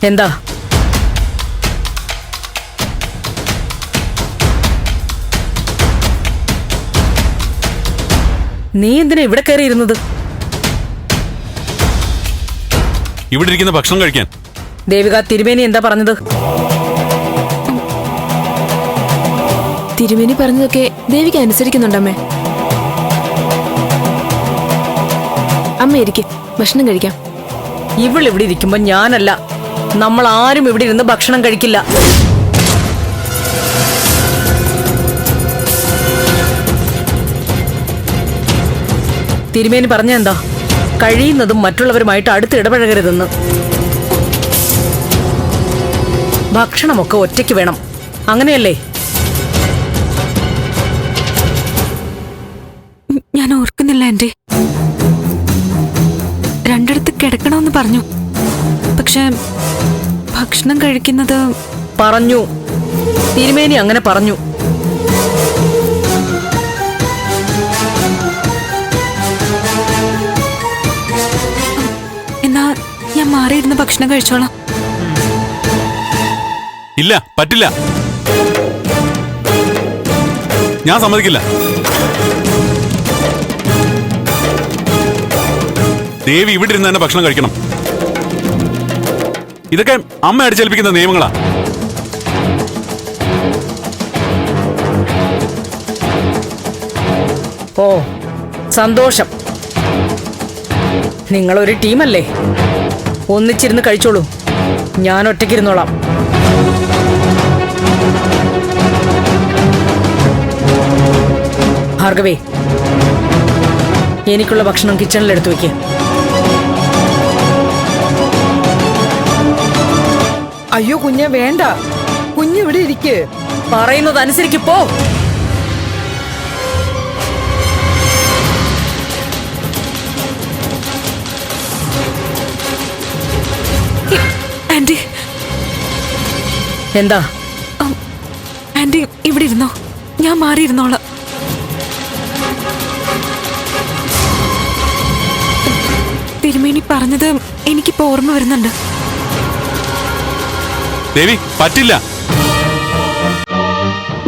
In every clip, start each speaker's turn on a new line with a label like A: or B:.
A: എന്താ? നീ എന്തിനാ ഇവിടെ കയറിയിരുന്നത്?
B: ഇവിടെ ഇരിക്കുന്ന ഭക്ഷണം കഴിക്കാൻ.
A: ദേവിക, തിരുമേനി എന്താ പറഞ്ഞത്?
C: തിരുമേനി പറഞ്ഞതൊക്കെ ദേവിക അനുസരിക്കുന്നുണ്ടമ്മേ. അമ്മ ഇരിക്കെ, ഭക്ഷണം കഴിക്കാം.
A: ഇവിടെ ഇരിക്കുമ്പോ ഞാനല്ല, നമ്മൾ ആരും ഇവിടെ ഇരുന്ന് ഭക്ഷണം കഴിക്കില്ല. തിരുമേനി പറഞ്ഞ എന്താ? കഴിയുന്നതും മറ്റുള്ളവരുമായിട്ട് അടുത്ത് ഇടപഴകരുതെന്ന്. ഭക്ഷണമൊക്കെ ഒറ്റയ്ക്ക് വേണം, അങ്ങനെയല്ലേ?
C: ഞാൻ ഓർക്കുന്നില്ല ആന്റി. രണ്ടിടത്ത് കിടക്കണമെന്ന് പറഞ്ഞു, പക്ഷെ ഭക്ഷണം കഴിക്കുന്നത്
A: പറഞ്ഞു. തിരുമേനി അങ്ങനെ പറഞ്ഞു.
C: എന്നാ ഞാൻ മാറിയിരുന്ന് ഭക്ഷണം കഴിച്ചോളാം.
B: ഇല്ല, പറ്റില്ല. ഞാൻ സമ്മതിക്കില്ല. ദേവി ഇവിടെ ഇരുന്ന് തന്നെ ഭക്ഷണം കഴിക്കണം. ഇതൊക്കെ അമ്മ അടിച്ചേൽപ്പിക്കുന്ന നിയമങ്ങളാ.
A: ഓ, സന്തോഷം. നിങ്ങളൊരു ടീമല്ലേ, ഒന്നിച്ചിരുന്ന് കഴിച്ചോളൂ. ഞാൻ ഒറ്റയ്ക്കിരുന്നോളാം. ഭാർഗവേ, എനിക്കുള്ള ഭക്ഷണം കിച്ചണിലെടുത്തു വയ്ക്കുക.
D: അയ്യോ കുഞ്ഞെ, വേണ്ട. കുഞ്ഞിവിടെ ഇരിക്ക്.
A: പറയുന്നത് അനുസരിക്ക്, പോ.
C: ആന്റി.
A: എന്താ?
C: ആന്റി ഇവിടെ ഇരുന്നോ, ഞാൻ മാറിയിരുന്നോളാം. തിരുമേനി പറഞ്ഞത് എനിക്കിപ്പോ ഓർമ്മ വരുന്നുണ്ട്.
B: ദേവി, പറ്റില്ല.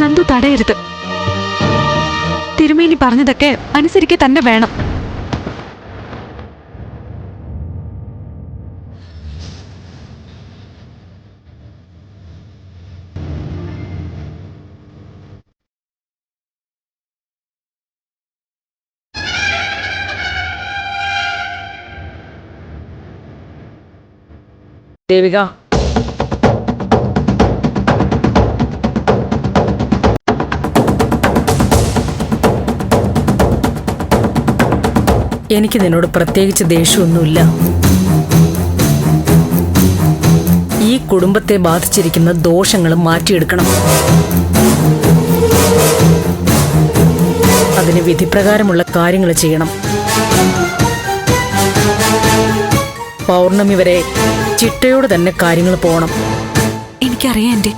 C: നന്ദു തടയരുത്. തിരുമേനി പറഞ്ഞതൊക്കെ അനുസരിക്കെ തന്നെ വേണം.
A: ദേവിക, എനിക്ക് നിന്നോട് പ്രത്യേകിച്ച് ദേഷ്യമൊന്നുമില്ല. ഈ കുടുംബത്തെ ബാധിച്ചിരിക്കുന്ന ദോഷങ്ങൾ മാറ്റിയെടുക്കണം. അതിന് വിധിപ്രകാരമുള്ള കാര്യങ്ങൾ ചെയ്യണം. പൗർണമി വരെ ചിട്ടയോട് തന്നെ കാര്യങ്ങൾ പോകണം.
C: എനിക്കറിയാം ആന്റി.